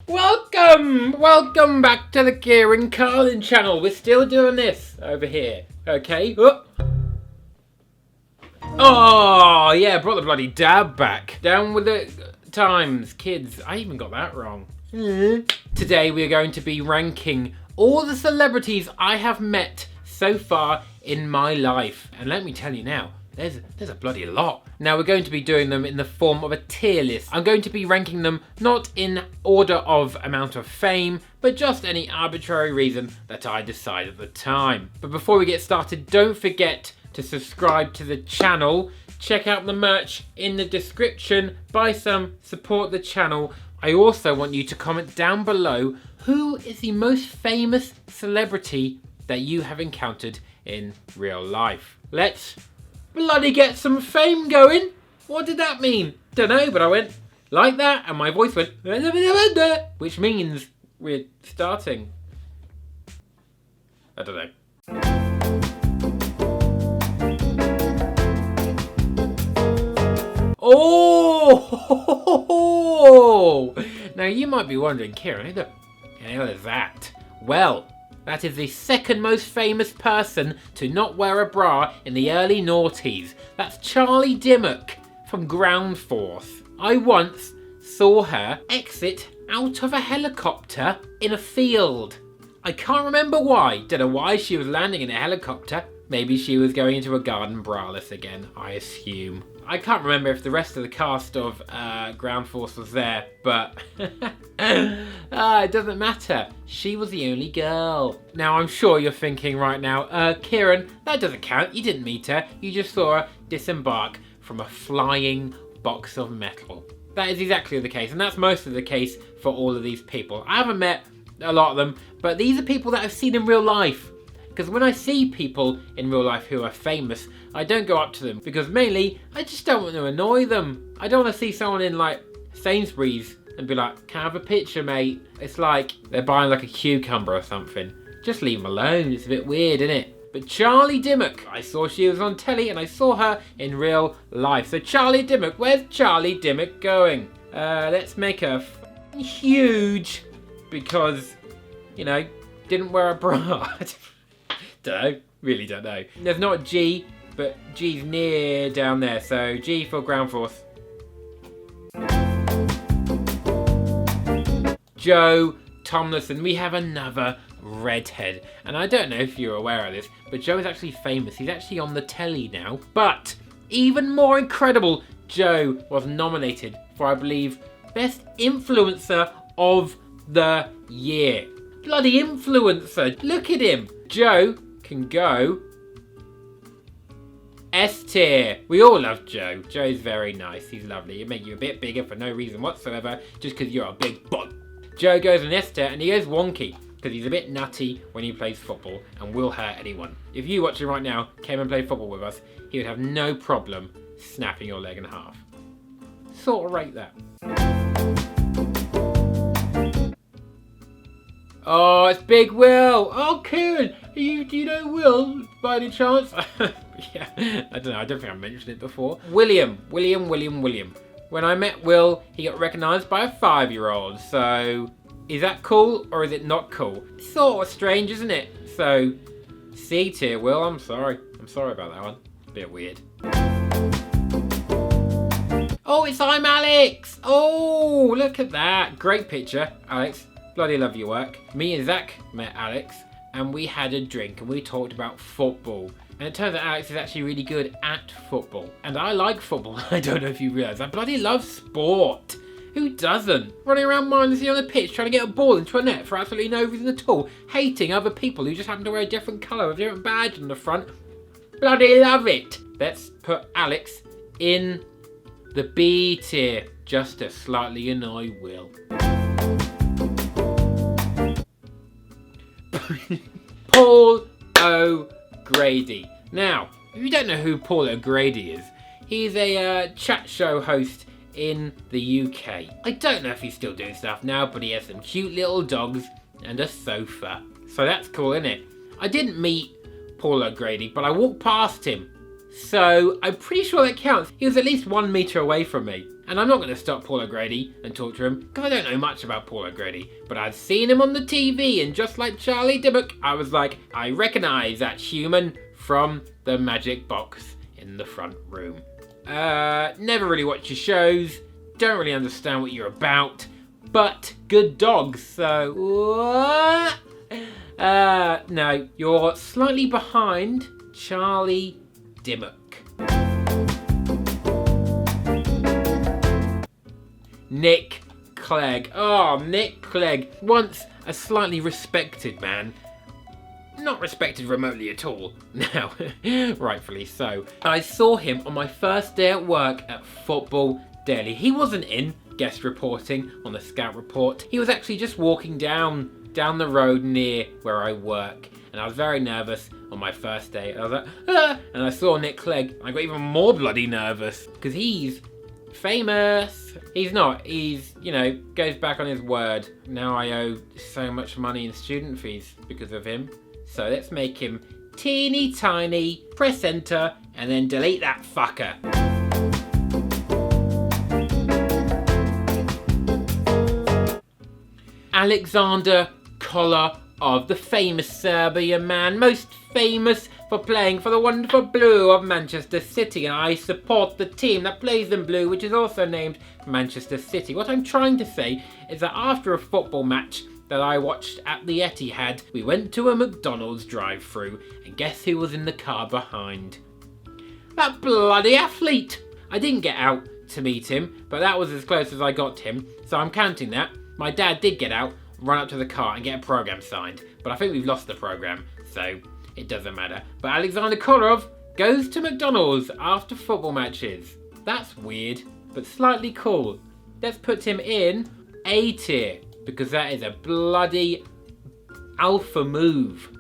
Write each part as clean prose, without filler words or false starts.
Welcome back to the Kieran Carlin channel. We're still doing this over here, okay? Oh, yeah, brought the bloody dab back. Down with the times, kids. I even got that wrong. Today we are going to be ranking all the celebrities I have met so far in my life. And let me tell you now, there's a bloody lot. Now we're going to be doing them in the form of a tier list. I'm going to be ranking them not in order of amount of fame, but just any arbitrary reason that I decide at the time. But before we get started, don't forget to subscribe to the channel. Check out the merch in the description. Buy some, support the channel. I also want you to comment down below who is the most famous celebrity that you have encountered in real life. Let's bloody get some fame going. What did that mean? Don't know, but I went like that and my voice went, which means we're starting. I don't know. Oh! Now you might be wondering, Kieran, who the hell is that? Well, that is the second most famous person to not wear a bra in the early noughties. That's Charlie Dimmock from Ground Force. I once saw her exit out of a helicopter in a field. I can't remember why. Don't know why she was landing in a helicopter. Maybe she was going into a garden braless again, I assume. I can't remember if the rest of the cast of Ground Force was there, but it doesn't matter. She was the only girl. Now, I'm sure you're thinking right now, Kieran, that doesn't count. You didn't meet her. You just saw her disembark from a flying box of metal. That is exactly the case, and that's mostly the case for all of these people. I haven't met a lot of them, but these are people that I've seen in real life. Because when I see people in real life who are famous, I don't go up to them because mainly I just don't want to annoy them. I don't want to see someone in like Sainsbury's and be like, can I have a picture, mate? It's like they're buying like a cucumber or something. Just leave them alone. It's a bit weird, isn't it? But Charlie Dimmock, I saw she was on telly and I saw her in real life. So Charlie Dimmock, where's Charlie Dimmock going? Let's make her huge because, you know, didn't wear a bra. Don't know, really don't know. There's not a G, but G's near down there, so G for Ground Force. Joe Tomlinson, we have another redhead. And I don't know if you're aware of this, but Joe is actually famous. He's actually on the telly now. But even more incredible, Joe was nominated for, I believe, Best Influencer of the Year. Bloody influencer, look at him. Joe can go S tier. We all love Joe. Joe's very nice. He's lovely. He'll make you a bit bigger for no reason whatsoever, just because you're a big bug. Joe goes in S tier and he goes wonky because he's a bit nutty when he plays football and will hurt anyone. If you watching right now came and played football with us, he would have no problem snapping your leg in half. Sort of rate that. Oh, it's Big Will. Oh, Kieran, do you know Will by any chance? Yeah, I don't know. I don't think I mentioned it before. William. When I met Will, he got recognised by a 5-year-old. So, is that cool or is it not cool? It's sort of strange, isn't it? So, C tier, Will. I'm sorry. I'm sorry about that one. A bit weird. Oh, I'm Alex. Oh, look at that. Great picture, Alex. Bloody love your work. Me and Zach met Alex and we had a drink and we talked about football. And it turns out Alex is actually really good at football. And I like football. I don't know if you realise. I bloody love sport. Who doesn't? Running around mindlessly on the pitch trying to get a ball into a net for absolutely no reason at all. Hating other people who just happen to wear a different colour with a different badge on the front. Bloody love it. Let's put Alex in the B tier just to slightly annoy Will. Paul OGrady. Now, if you don't know who Paul OGrady is, he's a chat show host in the UK. I don't know if he's still doing stuff now, but he has some cute little dogs and a sofa. So that's cool, isn't it? I didn't meet Paul OGrady, but I walked past him. So I'm pretty sure that counts. He was at least 1 meter away from me. And I'm not going to stop Paul OGrady and talk to him, because I don't know much about Paul OGrady. But I'd seen him on the TV, and just like Charlie Dimmock, I was like, I recognise that human from the magic box in the front room. Never really watch your shows, don't really understand what you're about, but good dogs, so what? No, you're slightly behind Charlie Dimmock. Nick Clegg. Oh, Nick Clegg. Once a slightly respected man. Not respected remotely at all. Now, rightfully so. I saw him on my first day at work at Football Daily. He wasn't in guest reporting on the Scout Report. He was actually just walking down the road near where I work. And I was very nervous on my first day. I was like, ah! And I saw Nick Clegg. I got even more bloody nervous. Because he's famous. He's not. He's, goes back on his word. Now I owe so much money in student fees because of him. So let's make him teeny tiny, press enter, and then delete that fucker. Aleksandar Kolarov, the famous Serbian man, most famous for playing for the wonderful blue of Manchester City, and I support the team that plays in blue, which is also named Manchester City. What I'm trying to say is that after a football match that I watched at the Etihad, we went to a McDonald's drive-through, and guess who was in the car behind? That bloody athlete! I didn't get out to meet him, but that was as close as I got to him, so I'm counting that. My dad did get out, run up to the car and get a programme signed, but I think we've lost the programme, so it doesn't matter. But Aleksandar Kolarov goes to McDonald's after football matches. That's weird, but slightly cool. Let's put him in A tier, because that is a bloody alpha move.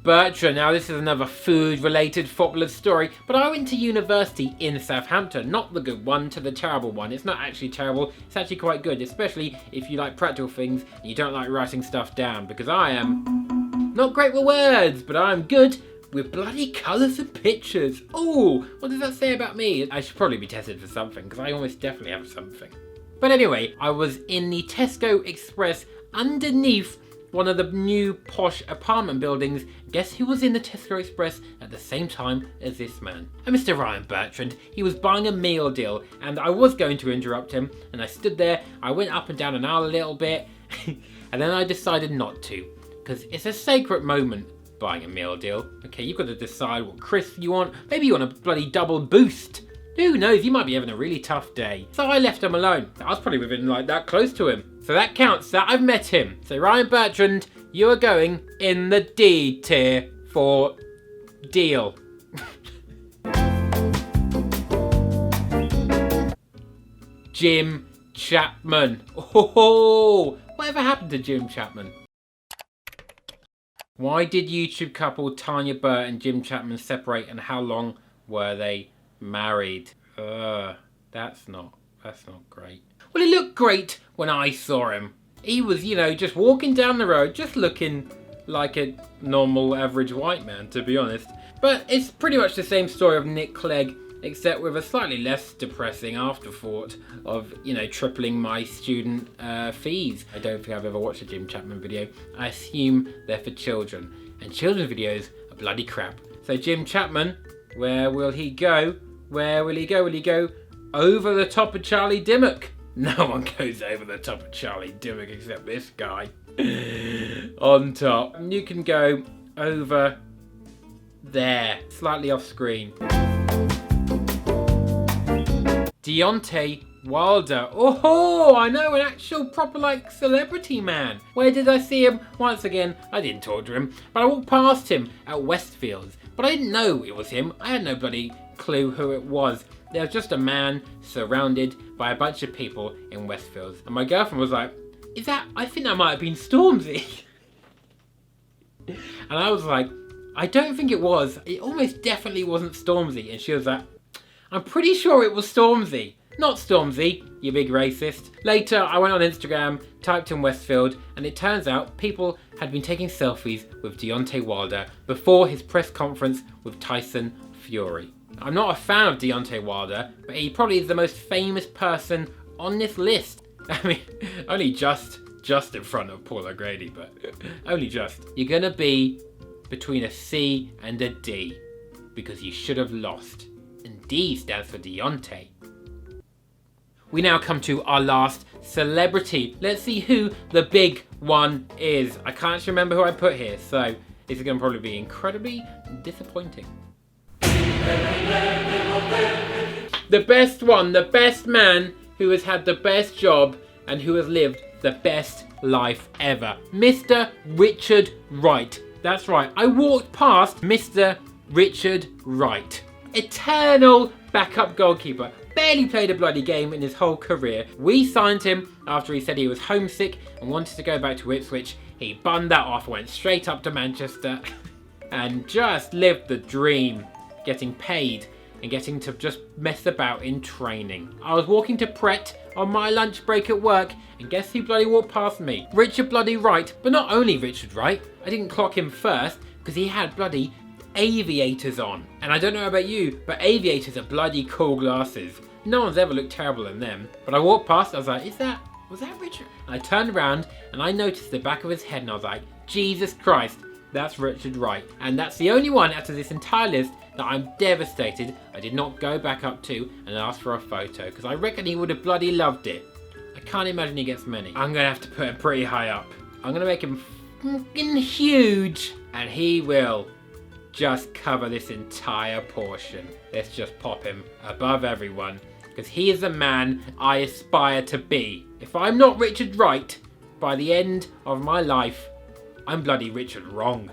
Bertrand. Now this is another food-related footballer story, but I went to university in Southampton, not the good one to the terrible one. It's not actually terrible, it's actually quite good, especially if you like practical things and you don't like writing stuff down, because I am not great with words, but I'm good with bloody colours and pictures. Oh, what does that say about me? I should probably be tested for something, because I almost definitely have something. But anyway, I was in the Tesco Express underneath one of the new posh apartment buildings. Guess who was in the Tesco Express at the same time as this man? And Mr. Bertrand. He was buying a meal deal, and I was going to interrupt him, and I stood there, I went up and down an aisle a little bit, and then I decided not to, because it's a sacred moment buying a meal deal. Okay, you've got to decide what crisp you want. Maybe you want a bloody double boost. Who knows, you might be having a really tough day. So I left him alone. I was probably within like that close to him. So that counts, that I've met him. So Bertrand, you are going in the D tier for deal. Jim Chapman. Oh, whatever happened to Jim Chapman? Why did YouTube couple Tanya Burr and Jim Chapman separate, and how long were they married? That's not great. Well, he looked great when I saw him. He was, just walking down the road, just looking like a normal average white man, to be honest. But it's pretty much the same story of Nick Clegg, except with a slightly less depressing afterthought of, tripling my student fees. I don't think I've ever watched a Jim Chapman video. I assume they're for children, and children's videos are bloody crap. So Jim Chapman, where will he go? Where will he go? Will he go over the top of Charlie Dimmock? No one goes over the top of Charlie Dimmock except this guy. On top. You can go over there, slightly off screen. Deontay Wilder. Oh, I know, an actual proper celebrity man. Where did I see him? Once again, I didn't talk to him, but I walked past him at Westfields. But I didn't know it was him. I had no bloody clue who it was. There was just a man surrounded by a bunch of people in Westfields. And my girlfriend was like, I think that might have been Stormzy. And I was like, I don't think it was. It almost definitely wasn't Stormzy. And she was like, I'm pretty sure it was Stormzy. Not Stormzy, you big racist. Later, I went on Instagram, typed in Westfield, and it turns out people had been taking selfies with Deontay Wilder before his press conference with Tyson Fury. I'm not a fan of Deontay Wilder, but he probably is the most famous person on this list. I mean, only just in front of Paul OGrady, but only just. You're gonna be between a C and a D, because you should have lost. And D stands for Deontay. We now come to our last celebrity. Let's see who the big one is. I can't actually remember who I put here, so this is going to probably be incredibly disappointing. The best one, the best man who has had the best job and who has lived the best life ever. Mr. Richard Wright. That's right, I walked past Mr. Richard Wright. Eternal backup goalkeeper. Barely played a bloody game in his whole career. We signed him after he said he was homesick and wanted to go back to Ipswich. He bunned that off, went straight up to Manchester and just lived the dream, getting paid and getting to just mess about in training. I was walking to Pret on my lunch break at work, and guess who bloody walked past me? Richard bloody Wright. But not only Richard Wright, I didn't clock him first because he had bloody aviators on. And I don't know about you, but aviators are bloody cool glasses. No one's ever looked terrible in them. But I walked past, I was like, was that Richard? And I turned around and I noticed the back of his head and I was like, Jesus Christ, that's Richard Wright. And that's the only one out of this entire list that I'm devastated I did not go back up to and ask for a photo, because I reckon he would have bloody loved it. I can't imagine he gets many. I'm gonna have to put him pretty high up. I'm gonna make him fucking huge, and he will just cover this entire portion. Let's just pop him above everyone, because he is the man I aspire to be. If I'm not Richard Wright by the end of my life, I'm bloody Richard wrong.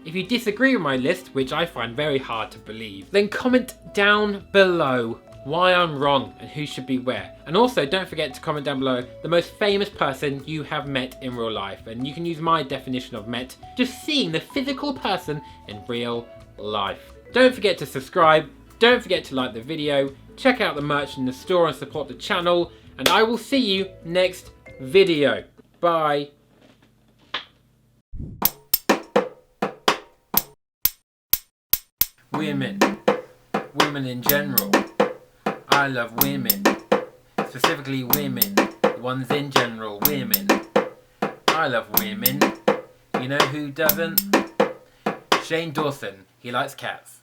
If you disagree with my list, which I find very hard to believe, then comment down below why I'm wrong and who should be where. And also don't forget to comment down below the most famous person you have met in real life. And you can use my definition of met, just seeing the physical person in real life. Don't forget to subscribe, don't forget to like the video, check out the merch in the store and support the channel, and I will see you next video. Bye. Women in general. I love women, specifically women, the ones in general, women. I love women. You know who doesn't? Shane Dawson, he likes cats.